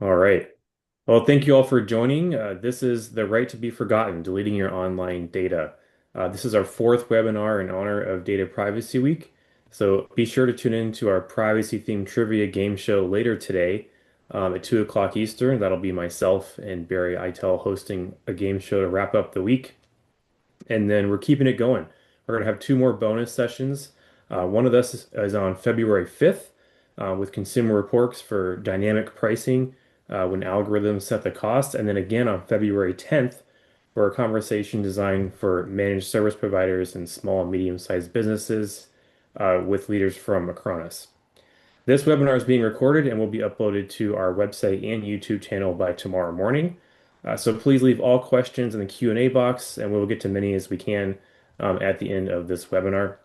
All right. Well, thank you all for joining. This is The Right to be Forgotten, Deleting Your Online Data. This is our fourth webinar in honor of Data Privacy Week. So be sure to tune in to our privacy-themed trivia game show later today at 2 o'clock Eastern. That'll be myself and Barry Eitel hosting a game show to wrap up the week. And then we're keeping it going. We're going to have two more bonus sessions. One of this is on February 5th with consumer reports for dynamic pricing when algorithms set the cost. And then again on February 10th for a conversation designed for managed service providers and small and medium-sized businesses with leaders from Acronis. This webinar is being recorded and will be uploaded to our website and YouTube channel by tomorrow morning. So please leave all questions in the Q&A box, and we'll get to many as we can at the end of this webinar.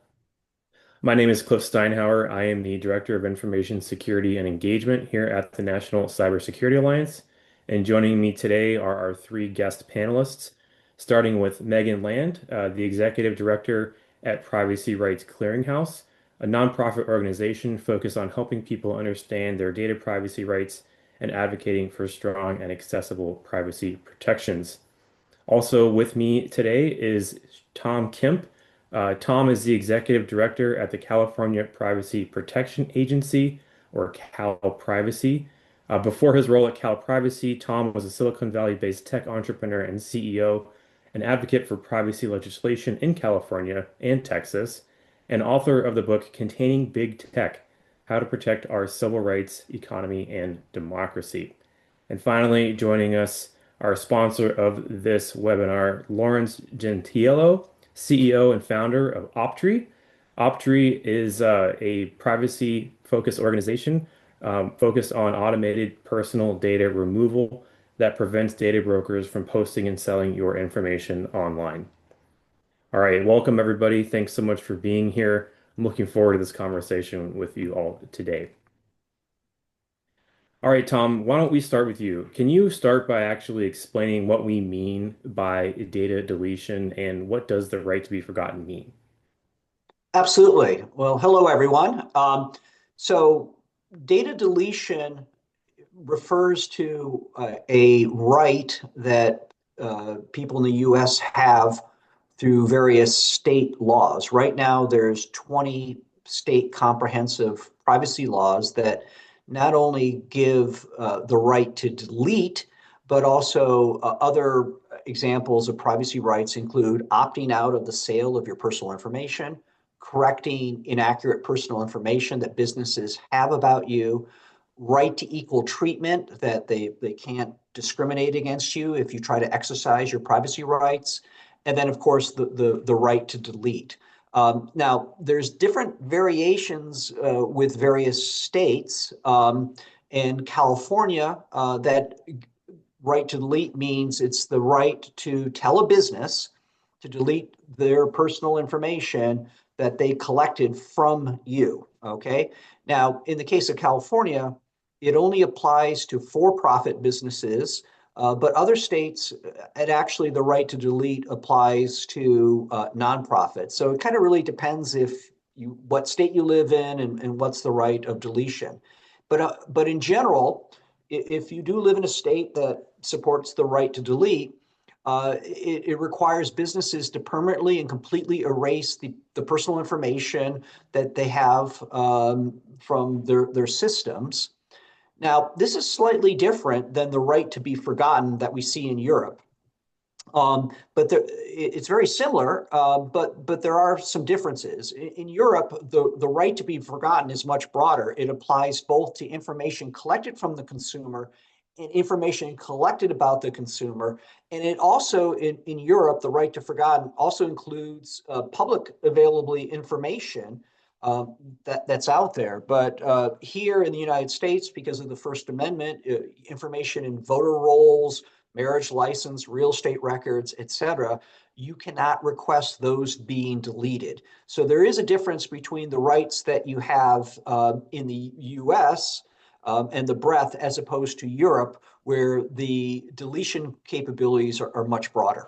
My name is Cliff Steinhauer. I am the Director of Information Security and Engagement here at the National Cybersecurity Alliance. And joining me today are our three guest panelists, starting with Megan Land, the Executive Director at Privacy Rights Clearinghouse, a nonprofit organization focused on helping people understand their data privacy rights and advocating for strong and accessible privacy protections. Also with me today is Tom Kemp. Tom is the executive director at the California Privacy Protection Agency, or Cal Privacy. Before his role at Cal Privacy, Tom was a Silicon Valley-based tech entrepreneur and CEO, an advocate for privacy legislation in California and Texas, and author of the book Containing Big Tech: How to Protect Our Civil Rights, Economy, and Democracy. And finally, joining us, our sponsor of this webinar, Lawrence Gentiello, CEO and founder of Optree. Optree is a privacy-focused organization focused on automated personal data removal that prevents data brokers from posting and selling your information online. All right, welcome everybody. Thanks so much for being here. I'm looking forward to this conversation with you all today. All right, Tom, why don't we start with you? Can you start by actually explaining what we mean by data deletion and what does the right to be forgotten mean? Absolutely. Well, hello, everyone. So data deletion refers to a right that people in the U.S. have through various state laws. Right now, there's 20 state comprehensive privacy laws that not only give the right to delete, but also other examples of privacy rights include opting out of the sale of your personal information, correcting inaccurate personal information that businesses have about you, right to equal treatment, that they can't discriminate against you if you try to exercise your privacy rights, and then, of course, the right to delete. Now, there's different variations with various states. In California, that right to delete means it's the right to tell a business to delete their personal information that they collected from you. Okay. Now, in the case of California, it only applies to for-profit businesses, but other states, it actually the right to delete applies to nonprofits. So it kind of really depends if you what state you live in and what's the right of deletion. But in general, if you do live in a state that supports the right to delete, it requires businesses to permanently and completely erase the personal information that they have from their systems. Now, this is slightly different than the right to be forgotten that we see in Europe. But it's very similar, but there are some differences. In Europe, the right to be forgotten is much broader. It applies both to information collected from the consumer and information collected about the consumer. And it also, in Europe, the right to forgotten also includes public availability information that's out there. But here in the United States, because of the First Amendment, information in voter rolls, marriage license, real estate records, etc., you cannot request those being deleted. So there is a difference between the rights that you have in the US and the breadth as opposed to Europe, where the deletion capabilities are much broader.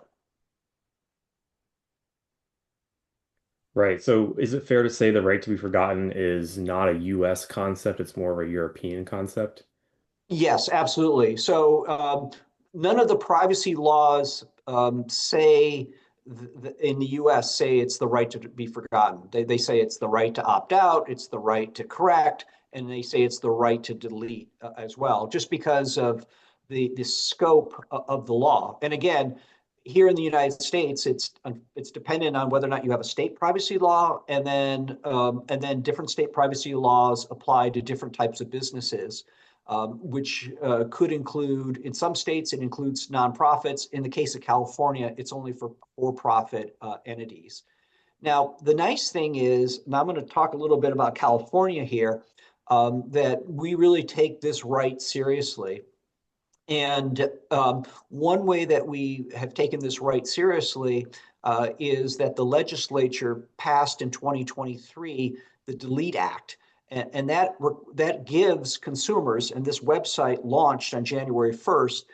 Right. So is it fair to say the right to be forgotten is not a US concept, it's more of a European concept? Yes, absolutely. So none of the privacy laws say in the US say it's the right to be forgotten. They say it's the right to opt out, it's the right to correct, and they say it's the right to delete as well, just because of the scope of the law. And again, here in the United States, it's dependent on whether or not you have a state privacy law, and then different state privacy laws apply to different types of businesses, which could include, in some states, it includes nonprofits. In the case of California, it's only for profit entities. Now, the nice thing is, and I'm going to talk a little bit about California here, that we really take this right seriously. And one way that we have taken this right seriously is that the legislature passed in 2023 the Delete Act. And that gives consumers, and this website launched on January 1st,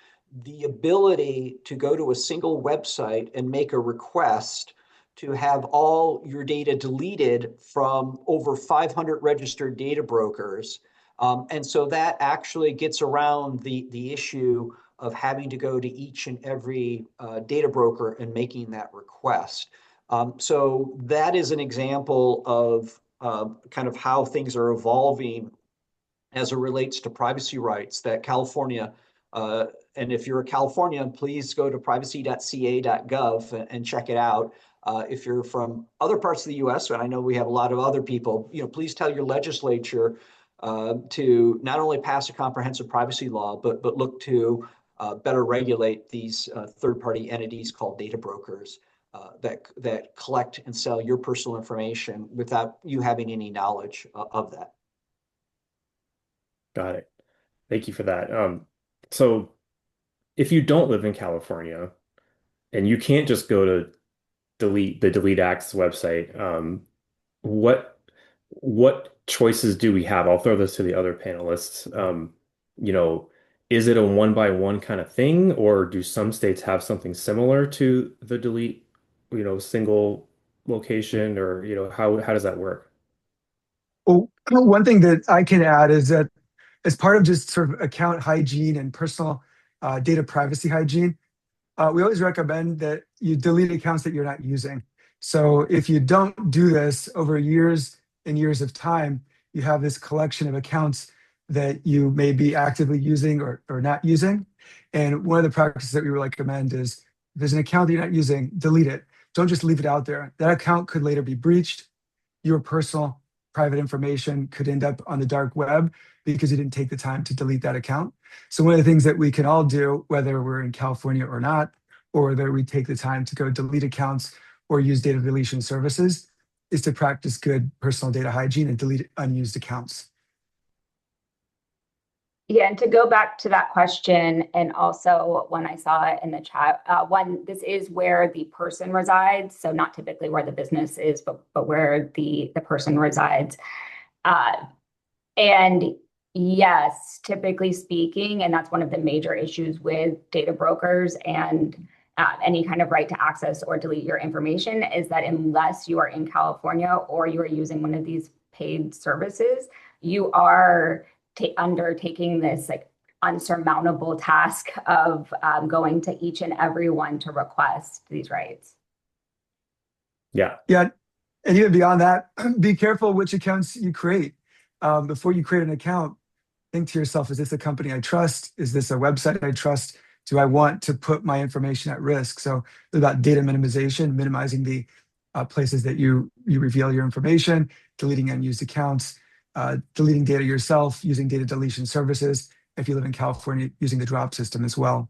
the ability to go to a single website and make a request to have all your data deleted from over 500 registered data brokers. And so that actually gets around the issue of having to go to each and every data broker and making that request. So that is an example of kind of how things are evolving as it relates to privacy rights that California, and if you're a Californian, please go to privacy.ca.gov and check it out. If you're from other parts of the US, and I know we have a lot of other people, please tell your legislature to not only pass a comprehensive privacy law, but look to better regulate these third-party entities called data brokers that collect and sell your personal information without you having any knowledge of that. Got it. Thank you for that. So if you don't live in California and you can't just go to the Delete Acts website, what what choices do we have? I'll throw this to the other panelists. You know, is it a one by one kind of thing, or do some states have something similar to the delete, single location, or how does that work? Well, one thing that I can add is that as part of just sort of account hygiene and personal data privacy hygiene, we always recommend that you delete accounts that you're not using. So if you don't do this over years and years of time, you have this collection of accounts that you may be actively using or not using. And one of the practices that we recommend is if there's an account that you're not using, delete it. Don't just leave it out there. That account could later be breached. Your personal private information could end up on the dark web because you didn't take the time to delete that account. So one of the things that we can all do, whether we're in California or not, or whether we take the time to go delete accounts or use data deletion services, is to practice good personal data hygiene and delete unused accounts. Yeah, and to go back to that question, and also when I saw it in the chat, this is where the person resides, so not typically where the business is, but where the person resides. And yes, typically speaking, and that's one of the major issues with data brokers and any kind of right to access or delete your information, is that unless you are in California or you are using one of these paid services, you are undertaking this like unsurmountable task of going to each and every one to request these rights. Yeah. Yeah. And even beyond that, be careful which accounts you create. Before you create an account, think to yourself, is this a company I trust? Is this a website I trust? Do I want to put my information at risk? So it's about data minimization, minimizing the places that you reveal your information, deleting unused accounts, deleting data yourself, using data deletion services. If you live in California, using the drop system as well.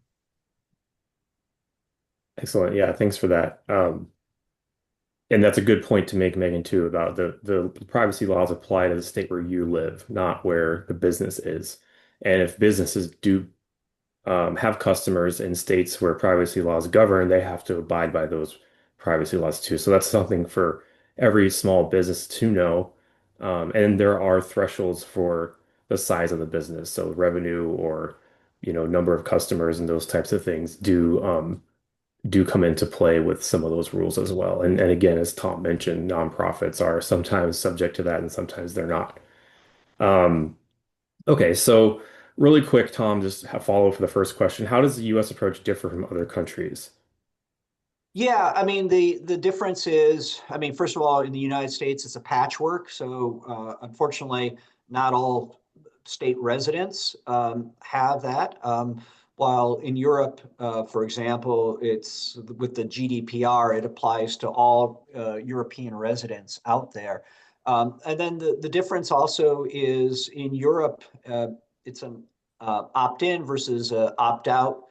Excellent. Yeah, thanks for that. And that's a good point to make, Megan, too, about the privacy laws apply to the state where you live, not where the business is. And if businesses do have customers in states where privacy laws govern, they have to abide by those privacy laws too. So that's something for every small business to know. And there are thresholds for the size of the business. So revenue or, number of customers and those types of things do come into play with some of those rules as well. And again, as Tom mentioned, nonprofits are sometimes subject to that and sometimes they're not. Okay, so Really quick, Tom, just a follow for the first question. How does the U.S. approach differ from other countries? Yeah, I mean the difference is, I mean, first of all, in the United States, it's a patchwork. So unfortunately, not all state residents have that. While in Europe, for example, it's with the GDPR, it applies to all European residents out there. And then the difference also is in Europe, it's an opt-in versus opt-out.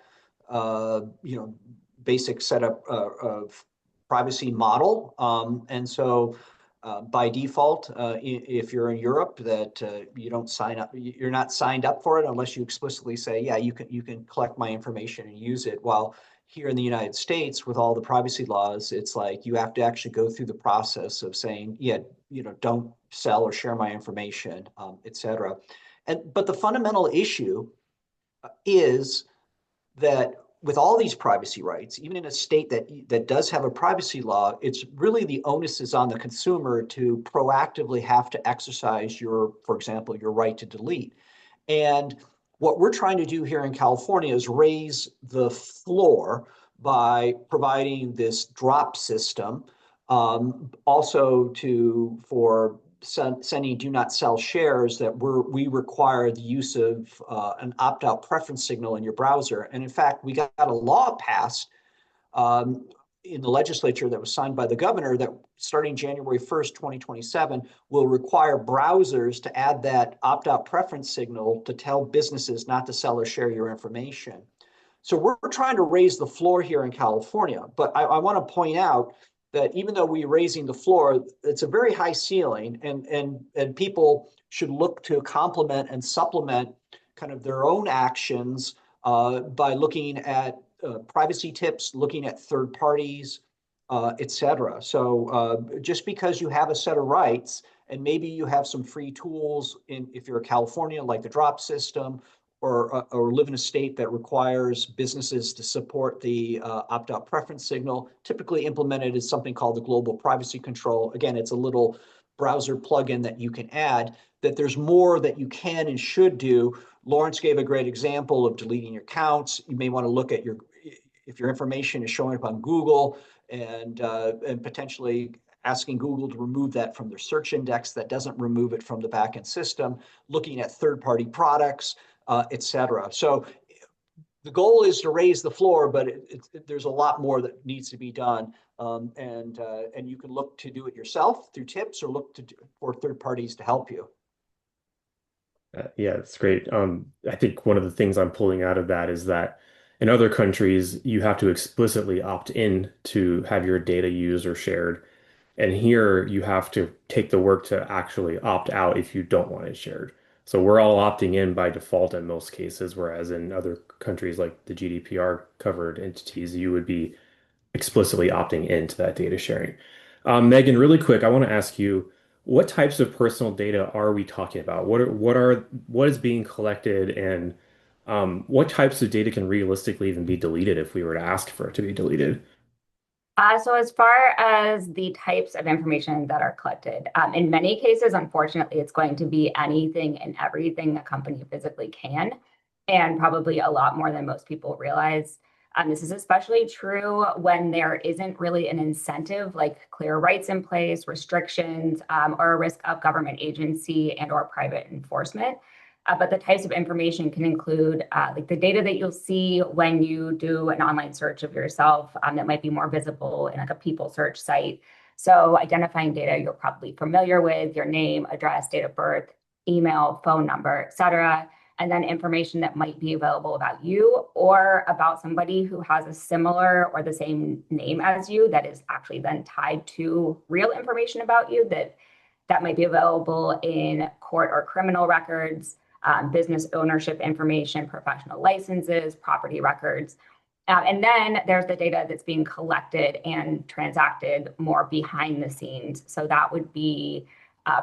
You know, basic setup of privacy model. And so by default, if you're in Europe, that you don't sign up, you're not signed up for it unless you explicitly say, yeah, you can collect my information and use it. While here in the United States, with all the privacy laws, it's like you have to actually go through the process of saying, yeah, don't sell or share my information, et cetera. But the fundamental issue is that with all these privacy rights, even in a state that does have a privacy law, it's really the onus is on the consumer to proactively have to exercise for example, your right to delete. And what we're trying to do here in California is raise the floor by providing this drop system, also for sending do not sell shares that we require the use of an opt-out preference signal in your browser. And in fact, we got a law passed in the legislature that was signed by the governor that starting January 1st, 2027, will require browsers to add that opt-out preference signal to tell businesses not to sell or share your information. So we're trying to raise the floor here in California, but I want to point out that even though we're raising the floor, it's a very high ceiling, and people should look to complement and supplement kind of their own actions by looking at privacy tips, looking at third parties, et cetera. So just because you have a set of rights and maybe you have some free tools if you're a California, like the drop system, or live in a state that requires businesses to support the opt-out preference signal, typically implemented as something called the global privacy control. Again, it's a little browser plugin that you can add, that there's more that you can and should do. Lawrence gave a great example of deleting your accounts. You may want to look at if your information is showing up on Google and potentially asking Google to remove that from their search index that doesn't remove it from the backend system, looking at third-party products, et cetera. So the goal is to raise the floor, but there's a lot more that needs to be done. And you can look to do it yourself through tips or look for third parties to help you. Yeah, it's great. I think one of the things I'm pulling out of that is that in other countries, you have to explicitly opt in to have your data used or shared. And here you have to take the work to actually opt out if you don't want it shared. So we're all opting in by default in most cases, whereas in other countries like the GDPR covered entities, you would be explicitly opting into that data sharing. Megan, really quick, I want to ask you, what types of personal data are we talking about? What is being collected, and what types of data can realistically even be deleted if we were to ask for it to be deleted? So as far as the types of information that are collected, in many cases, unfortunately, it's going to be anything and everything a company physically can, and probably a lot more than most people realize. This is especially true when there isn't really an incentive, like clear rights in place, restrictions, or a risk of government agency and or private enforcement. But the types of information can include like the data that you'll see when you do an online search of yourself that might be more visible in like a people search site. So identifying data you're probably familiar with, your name, address, date of birth, email, phone number, et cetera. And then information that might be available about you or about somebody who has a similar or the same name as you that is actually then tied to real information about you that might be available in court or criminal records, business ownership information, professional licenses, property records. And then there's the data that's being collected and transacted more behind the scenes. So that would be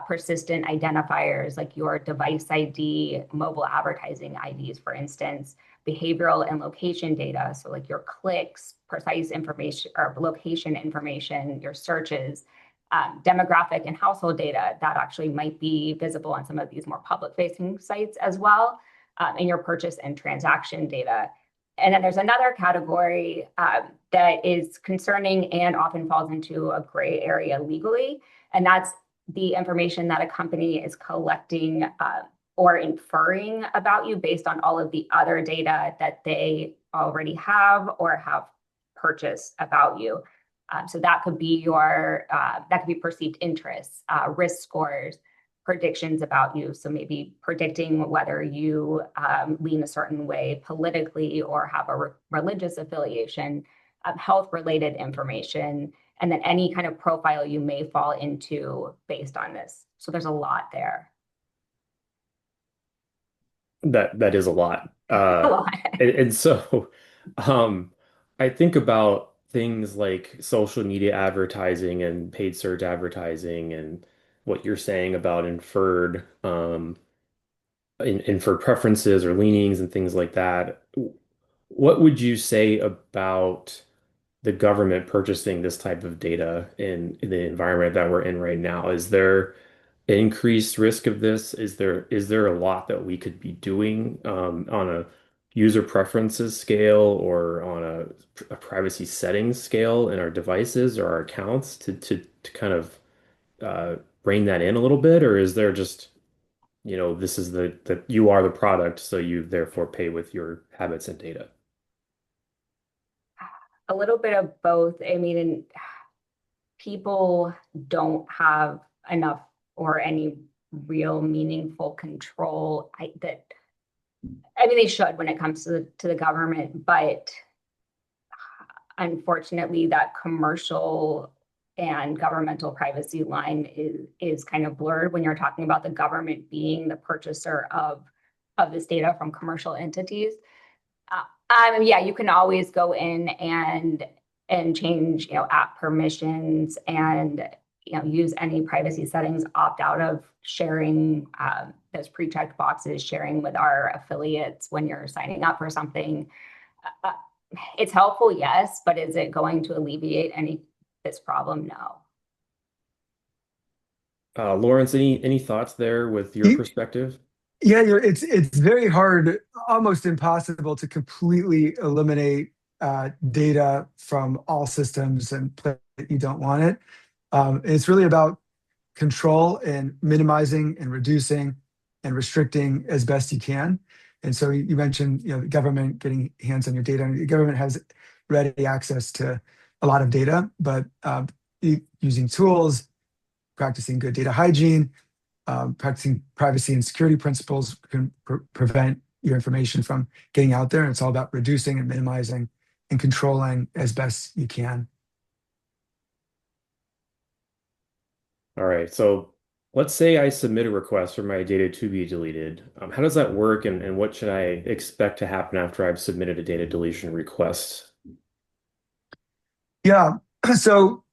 persistent identifiers like your device ID, mobile advertising IDs, for instance, behavioral and location data. So like your clicks, precise information or location information, your searches, demographic and household data that actually might be visible on some of these more public facing sites as well. in your purchase and transaction data. And then there's another category that is concerning and often falls into a gray area legally, and that's the information that a company is collecting or inferring about you based on all of the other data that they already have or have purchased about you. So that could be perceived interests, risk scores, predictions about you. So maybe predicting whether you lean a certain way politically or have a religious affiliation, health-related information, and then any kind of profile you may fall into based on this. So there's a lot there. That is a lot. A lot. And so I think about things like social media advertising and paid search advertising and what you're saying about inferred preferences or leanings and things like that. What would you say about the government purchasing this type of data in the environment that we're in right now? Is there increased risk of this? Is there a lot that we could be doing on a user preferences scale or on a privacy settings scale in our devices or our accounts to kind of rein that in a little bit? Or is there just, this is the you are the product, so you therefore pay with your habits and data? A little bit of both. I mean, people don't have enough or any real meaningful control they should when it comes to the government, but unfortunately that commercial and governmental privacy line is kind of blurred when you're talking about the government being the purchaser of this data from commercial entities. Yeah, you can always go in and change, app permissions and use any privacy settings, opt out of sharing those pre-checked boxes, sharing with our affiliates when you're signing up for something. It's helpful, yes, but is it going to alleviate this problem? No. Lawrence, any thoughts there with your perspective? Yeah, it's very hard, almost impossible to completely eliminate data from all systems and play that you don't want it. It's really about control and minimizing and reducing and restricting as best you can. And so you mentioned, the government getting hands on your data. The government has ready access to a lot of data, but using tools, practicing good data hygiene, practicing privacy and security principles can prevent your information from getting out there. And it's all about reducing and minimizing and controlling as best you can. All right, so let's say I submit a request for my data to be deleted. How does that work, and what should I expect to happen after I've submitted a data deletion request? Yeah, so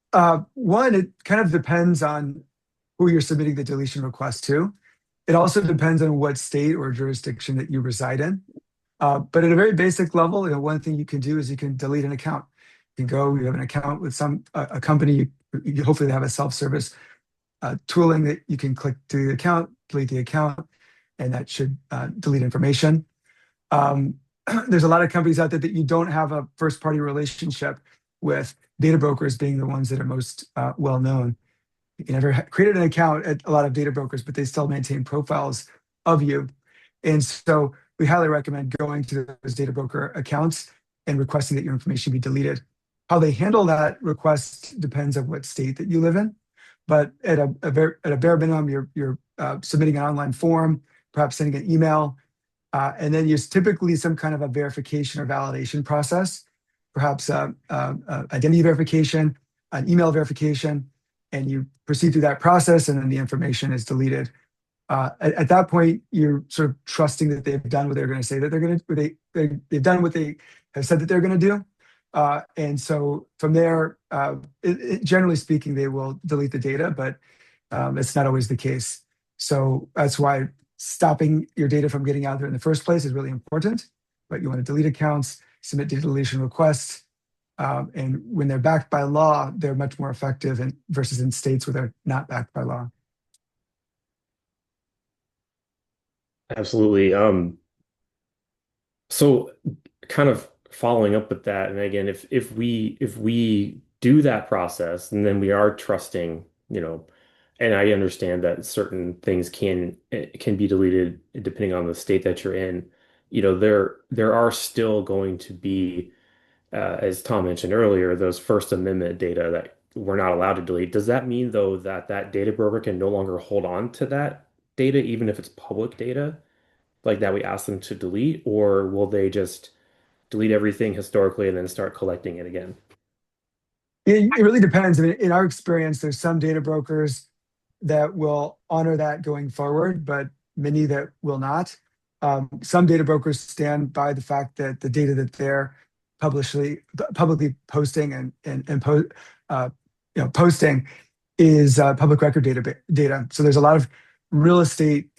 one, it kind of depends on who you're submitting the deletion request to. It also depends on what state or jurisdiction that you reside in. But at a very basic level, one thing you can do is you can delete an account. You have an account with a company, you hopefully they have a self-service tooling that you can click to the account, delete the account, and that should delete information. There's a lot of companies out there that you don't have a first-party relationship with, data brokers being the ones that are most well-known. You can never created an account at a lot of data brokers, but they still maintain profiles of you. And so we highly recommend going to those data broker accounts and requesting that your information be deleted. How they handle that request depends on what state that you live in. But at a bare minimum, you're submitting an online form, perhaps sending an email, and then there's typically some kind of a verification or validation process, perhaps identity verification, an email verification, and you proceed through that process, and then the information is deleted. At that point, you're sort of trusting that they've done what they're going to say that they're going to. They've done what they have said that they're going to do. And so from there, generally speaking, they will delete the data, but it's not always the case. So that's why stopping your data from getting out there in the first place is really important. But you want to delete accounts, submit data deletion requests, and when they're backed by law, they're much more effective versus in states where they're not backed by law. Absolutely. So kind of following up with that, and again, if we do that process and then we are trusting, and I understand that certain things can be deleted depending on the state that you're in, there are still going to be, as Tom mentioned earlier, those First Amendment data that we're not allowed to delete. Does that mean though that that data broker can no longer hold on to that data, even if it's public data, like that we ask them to delete, or will they just delete everything historically and then start collecting it again? It really depends. I mean, in our experience, there's some data brokers that will honor that going forward, but many that will not. Some data brokers stand by the fact that the data that they're publicly posting uh, posting is public record data. So there's a lot of real estate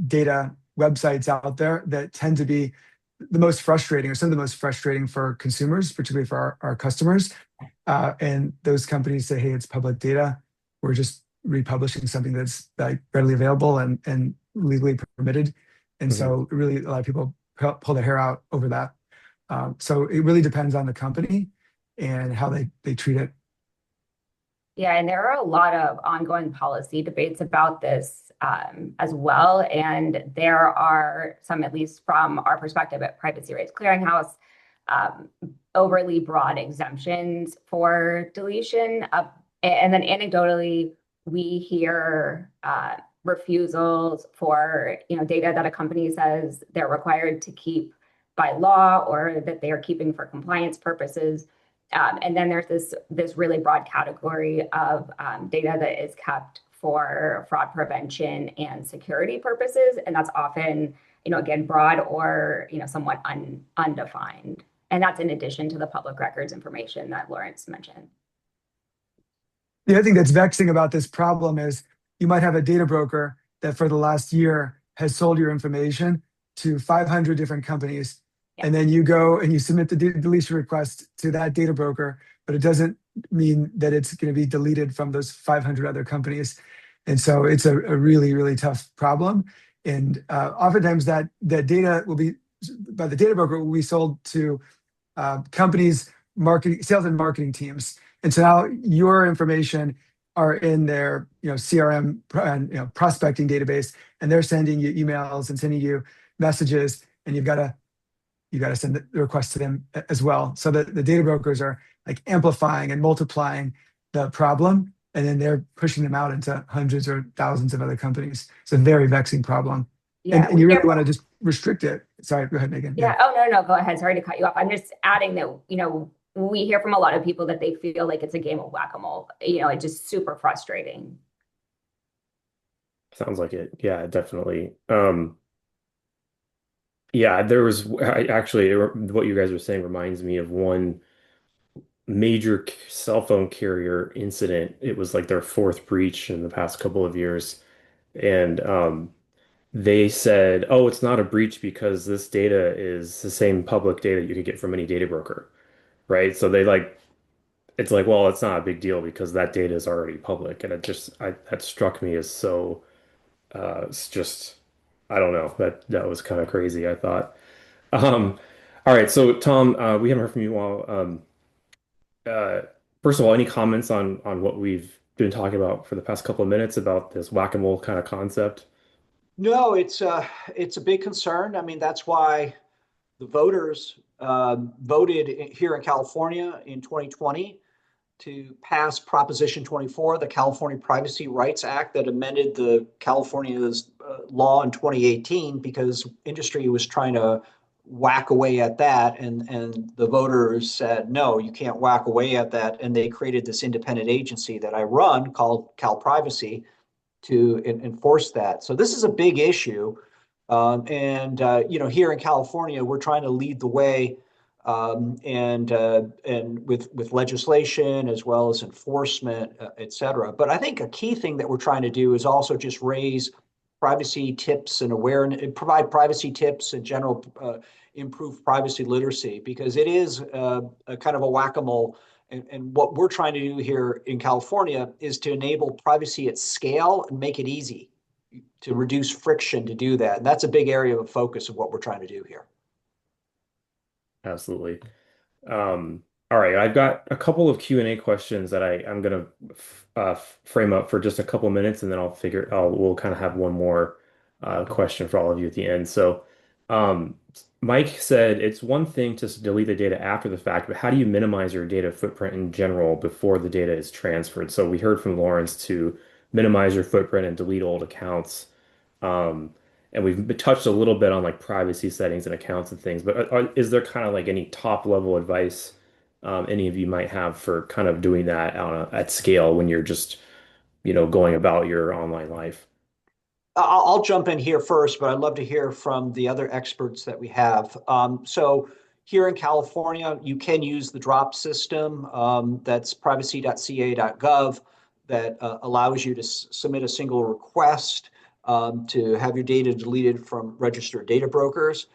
data websites out there that tend to be the most frustrating, or some of the most frustrating for consumers, particularly for our customers. And those companies say, hey, it's public data. We're just republishing something that's like readily available and legally permitted. And Mhm. so really a lot of people pull their hair out over that. So it really depends on the company and how they treat it. Yeah, and there are a lot of ongoing policy debates about this as well. And there are some, at least from our perspective at Privacy Rights Clearinghouse, um, overly broad exemptions for deletion. And then anecdotally, we hear refusals for data that a company says they're required to keep by law or that they are keeping for compliance purposes. And then there's this really broad category of data that is kept for fraud prevention and security purposes, and that's often, again, broad or somewhat undefined. And that's in addition to the public records information that Lawrence mentioned. The other thing that's vexing about this problem is you might have a data broker that for the last year has sold your information to 500 different companies. Yeah. And then you go and you submit the deletion request to that data broker, but it doesn't mean that it's going to be deleted from those 500 other companies. And so it's a really, really tough problem. And oftentimes that data will be, by the data broker, will be sold to companies, marketing, sales and marketing teams. And so now your information are in their CRM and prospecting database, and they're sending you emails and sending you messages, and you got to send the request to them as well. So that the data brokers are like amplifying and multiplying the problem, and then they're pushing them out into hundreds or thousands of other companies. It's a very vexing problem, Yeah, and you really want to just restrict it. Sorry, go ahead, Megan. Yeah. Oh, no, go ahead. Sorry to cut you off. I'm just adding that, we hear from a lot of people that they feel like it's a game of whack-a-mole. It's just super frustrating. Sounds like it. Yeah, definitely. Yeah, actually, what you guys were saying reminds me of one major cell phone carrier incident. It was like their fourth breach in the past couple of years. And they said, oh, it's not a breach because this data is the same public data you could get from any data broker, right? So it's like, well, it's not a big deal because that data is already public. And that struck me as so, it's just, I don't know, that was kind of crazy, I thought. Um, all right, so Tom, we haven't heard from you all. Uh, First of all, any comments on what we've been talking about for the past couple of minutes about this whack-a-mole kind of concept? No, it's a big concern. I mean, that's why the voters voted here in California in 2020 to pass Proposition 24, the California Privacy Rights Act, that amended the California's law in 2018 because industry was trying to whack away at that, and the voters said no, you can't whack away at that, and they created this independent agency that I run called Cal Privacy to enforce that. So this is a big issue. And here in California, we're trying to lead the way, and with legislation as well as enforcement, et cetera. But I think a key thing that we're trying to do is also just raise privacy tips and awareness, provide privacy tips and general improve privacy literacy, because it is a kind of a whack-a-mole. And what we're trying to do here in California is to enable privacy at scale and make it easy to reduce friction to do that. And that's a big area of focus of what we're trying to do here. Absolutely. All right, I've got a couple of Q&A questions that I'm gonna frame up for just a couple minutes, and then we'll kind of have one more question for all of you at the end. So, Mike said it's one thing to delete the data after the fact, but how do you minimize your data footprint in general before the data is transferred? So we heard from Lawrence to minimize your footprint and delete old accounts. Um, and we've touched a little bit on like privacy settings and accounts and things, but is there kind of like any top level advice any of you might have for kind of doing that at scale when you're just, going about your online life? I'll jump in here first, but I'd love to hear from the other experts that we have. So here in California, you can use the drop system. That's privacy.ca.gov that allows you to submit a single request to have your data deleted from registered data brokers.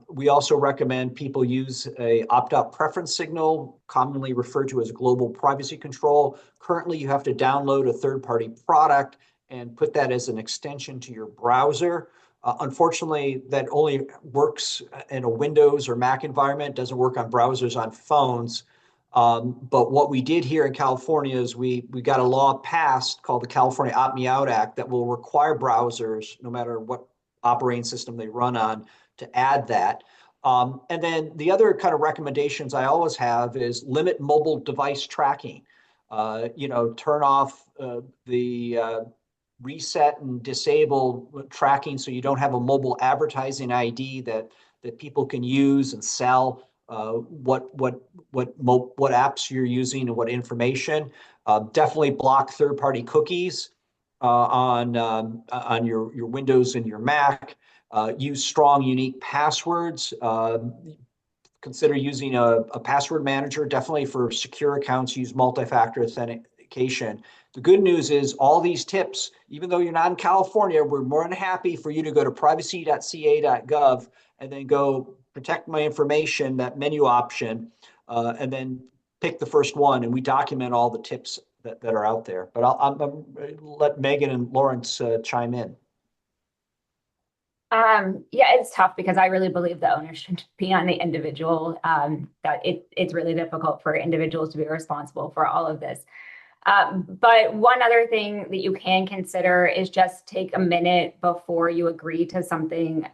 We also recommend people use a opt-out preference signal, commonly referred to as global privacy control. Currently, you have to download a third-party product and put that as an extension to your browser. Unfortunately, that only works in a Windows or Mac environment, doesn't work on browsers on phones. But what we did here in California is we got a law passed called the California Opt Me Out Act that will require browsers, no matter what operating system they run on, to add that. And then the other kind of recommendations I always have is limit mobile device tracking. Turn off the reset and disable tracking so you don't have a mobile advertising ID that people can use and sell what apps you're using and what information. Definitely block third-party cookies on your Windows and your Mac. Use strong, unique passwords. Consider using a password manager. Definitely for secure accounts, use multi-factor authentication. The good news is all these tips, even though you're not in California, we're more than happy for you to go to privacy.ca.gov and then go protect my information, that menu option, and then pick the first one. And we document all the tips that are out there. But I'll let Megan and Lawrence chime in. Yeah, it's tough because I really believe the onus should be on the individual. That it's really difficult for individuals to be responsible for all of this. But one other thing that you can consider is just take a minute before you agree to something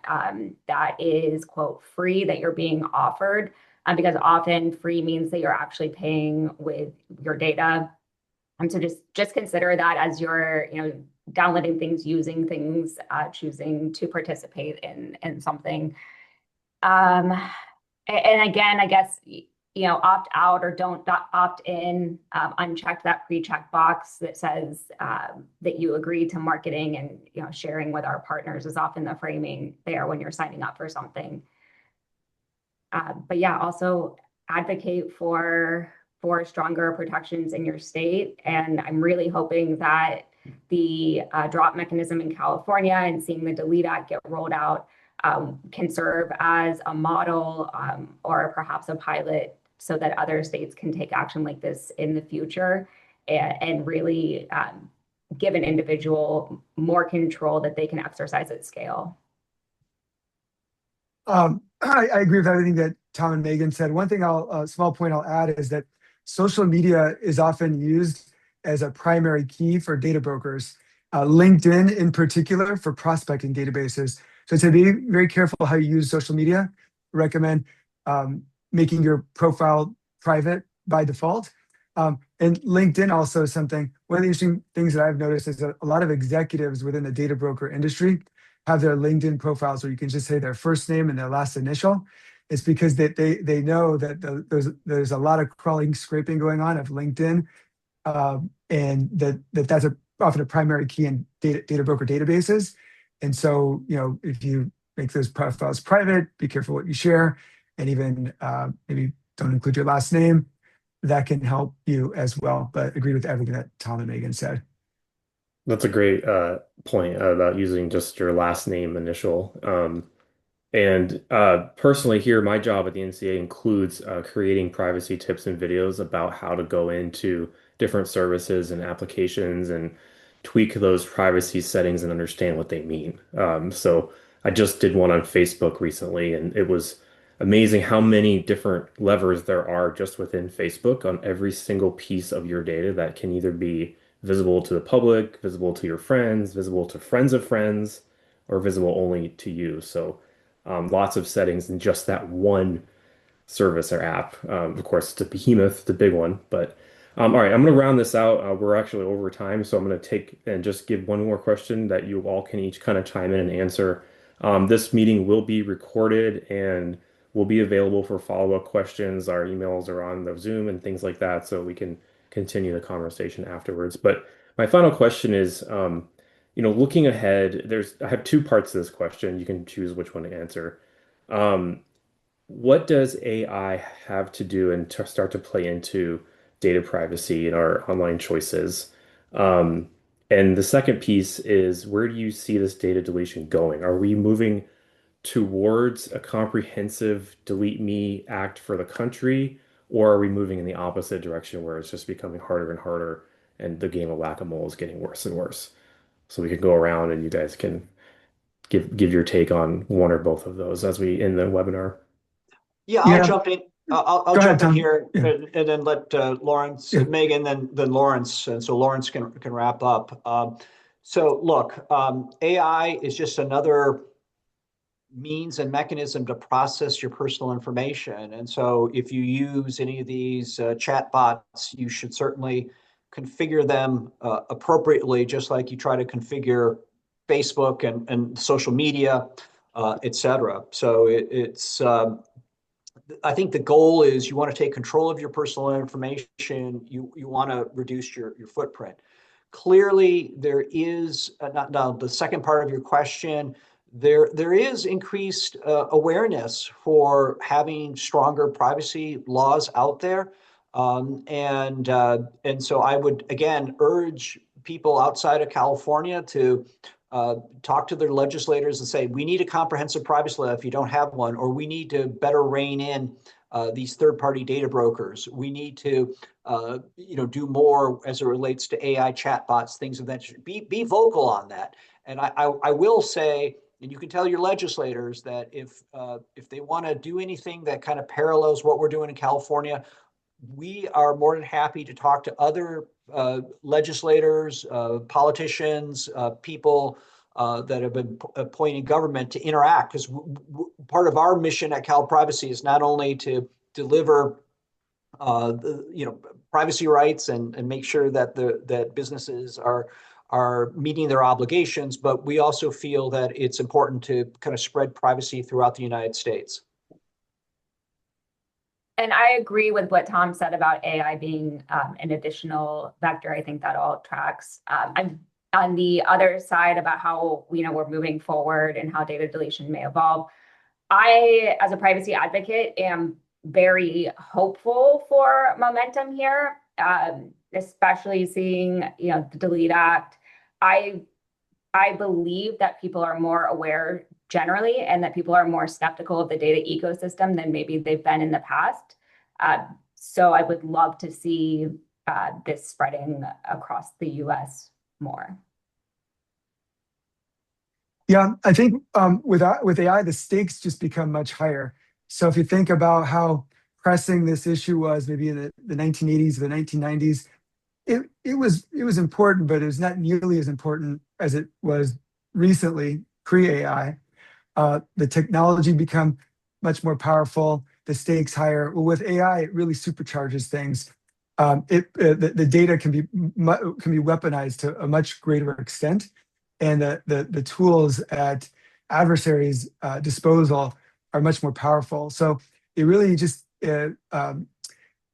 that is, quote, free that you're being offered, because often free means that you're actually paying with your data. And so just consider that as you're, downloading things, using things, choosing to participate in something. And again, I guess, opt out or don't opt in, uncheck that pre-check box that says that you agree to marketing and, sharing with our partners is often the framing there when you're signing up for something. But yeah, also advocate for stronger protections in your state. And I'm really hoping that the drop mechanism in California and seeing the Delete Act get rolled out can serve as a model or perhaps a pilot so that other states can take action like this in the future and really give an individual more control that they can exercise at scale. I agree with everything that Tom and Megan said. One thing a small point I'll add is that social media is often used as a primary key for data brokers, LinkedIn in particular for prospecting databases. So to be very careful how you use social media, recommend making your profile private by default. And LinkedIn also is something, one of the interesting things that I've noticed is that a lot of executives within the data broker industry have their LinkedIn profiles where you can just say their first name and their last initial. It's because they know that there's a lot of crawling, scraping going on of LinkedIn, and that's often a primary key in data broker databases. And so, if you make those profiles private, be careful what you share, and even maybe don't include your last name. That can help you as well. But agree with everything that Tom and Megan said. That's a great point about using just your last name initial. And personally here, my job at the NCA includes creating privacy tips and videos about how to go into different services and applications and tweak those privacy settings and understand what they mean. So I just did one on Facebook recently, and it was amazing how many different levers there are just within Facebook on every single piece of your data that can either be visible to the public, visible to your friends, visible to friends of friends, or visible only to you. So lots of settings in just that one service or app. Of course, it's a behemoth, it's a big one. But all right, I'm going to round this out. We're actually over time, so I'm going to take and just give one more question that you all can each kind of chime in and answer. This meeting will be recorded and will be available for follow-up questions. Our emails are on the Zoom and things like that, so we can continue the conversation afterwards. But my final question is, looking ahead, I have two parts to this question. You can choose which one to answer. Um, what does AI have to do and to start to play into data privacy in our online choices? Um, and the second piece is, where do you see this data deletion going? Are we moving towards a comprehensive delete me act for the country, or are we moving in the opposite direction where it's just becoming harder and harder and the game of whack-a-mole is getting worse and worse? So we could go around and you guys can give your take on one or both of those as we in the webinar. Yeah, I'll Yeah, jump in. I'll go ahead, jump in Tom. here Yeah, and then let Lawrence, yeah, Megan, then Lawrence, and so Lawrence can wrap up. So look, AI is just another means and mechanism to process your personal information. And so if you use any of these chat bots, you should certainly configure them appropriately, just like you try to configure Facebook and social media, et cetera. So it's I think the goal is you want to take control of your personal information. You want to reduce your footprint. Clearly, there is now the second part of your question. There is increased awareness for having stronger privacy laws out there, and so I would again urge people outside of California to talk to their legislators and say, we need a comprehensive privacy law if you don't have one, or we need to better rein in these third-party data brokers. We need to, do more as it relates to AI chatbots, things of that. Be vocal on that. And I will say, and you can tell your legislators that if they want to do anything that kind of parallels what we're doing in California, we are more than happy to talk to other legislators, politicians, people that have been appointing government to interact. Because part of our mission at Cal Privacy is not only to deliver, privacy rights and make sure that that businesses are meeting their obligations, but we also feel that it's important to kind of spread privacy throughout the United States. And I agree with what Tom said about AI being an additional vector. I think that all tracks. I'm on the other side about how we're moving forward and how data deletion may evolve. I, as a privacy advocate, am very hopeful for momentum here, especially seeing the Delete Act. I believe that people are more aware generally, and that people are more skeptical of the data ecosystem than maybe they've been in the past. So I would love to see this spreading across the US more. yeah. I think with AI, the stakes just become much higher. So if you think about how pressing this issue was maybe in the 1980s or the 1990s, it was important, but it was not nearly as important as it was recently pre-AI. The technology become much more powerful, the stakes higher. Well, with AI, it really supercharges things. The data can be weaponized to a much greater extent, and the tools at adversaries' disposal are much more powerful. So it really just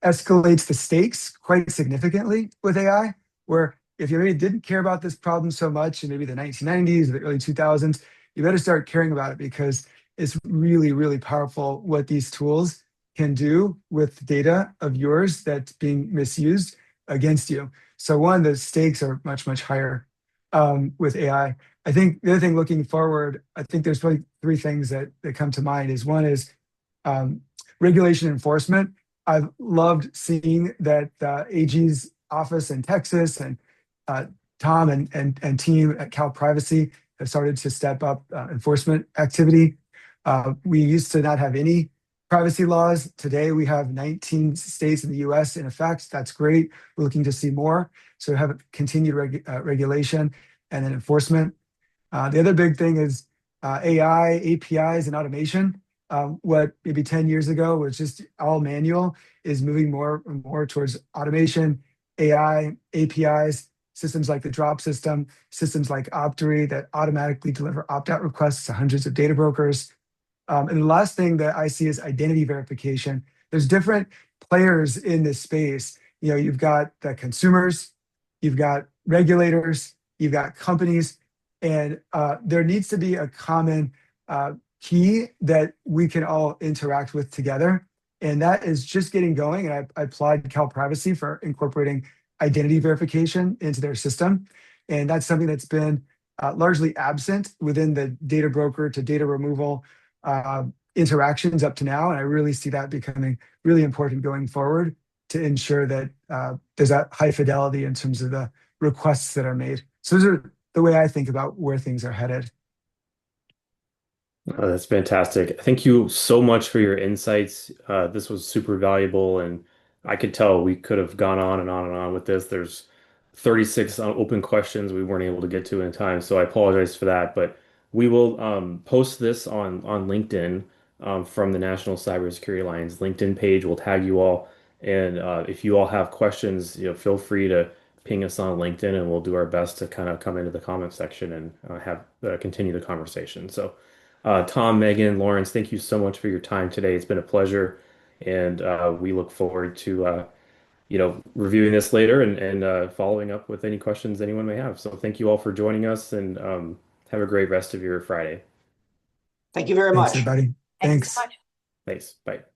escalates the stakes quite significantly with AI, where if you maybe didn't care about this problem so much in maybe the 1990s or the early 2000s, you better start caring about it, because it's really, really powerful what these tools can do with data of yours that's being misused against you. So one, the stakes are much, much higher with AI. I think the other thing looking forward, I think there's probably three things that come to mind. Is one is regulation enforcement. I've loved seeing that AG's office in Texas and Tom and team at Cal Privacy have started to step up enforcement activity. We used to not have any privacy laws. Today, we have 19 states in the US in effect. That's great. We're looking to see more. So have continued regulation and then enforcement. The other big thing is AI, APIs, and automation. What maybe 10 years ago was just all manual is moving more and more towards automation, AI, APIs, systems like the drop system, systems like Optery that automatically deliver opt-out requests to hundreds of data brokers. And the last thing that I see is identity verification. There's different players in this space. You've got the consumers, you've got regulators, you've got companies, and there needs to be a common key that we can all interact with together. And that is just getting going. And I applaud Cal Privacy for incorporating identity verification into their system. And that's something that's been largely absent within the data broker to data removal interactions up to now. And I really see that becoming really important going forward to ensure that there's that high fidelity in terms of the requests that are made. So those are the way I think about where things are headed. Oh, that's fantastic. Thank you so much for your insights. This was super valuable, and I could tell we could have gone on and on and on with this. There's 36 open questions we weren't able to get to in time, so I apologize for that. But we will post this on LinkedIn from the National Cybersecurity Alliance LinkedIn page. We'll tag you all, and if you all have questions, feel free to ping us on LinkedIn, and we'll do our best to kind of come into the comment section and have continue the conversation. So. Tom, Megan, Lawrence, thank you so much for your time today. It's been a pleasure, and we look forward to reviewing this later and following up with any questions anyone may have. So thank you all for joining us, and have a great rest of your Friday. Thank you very Thanks, much. everybody. Thanks so Thanks. much. Thanks. Bye.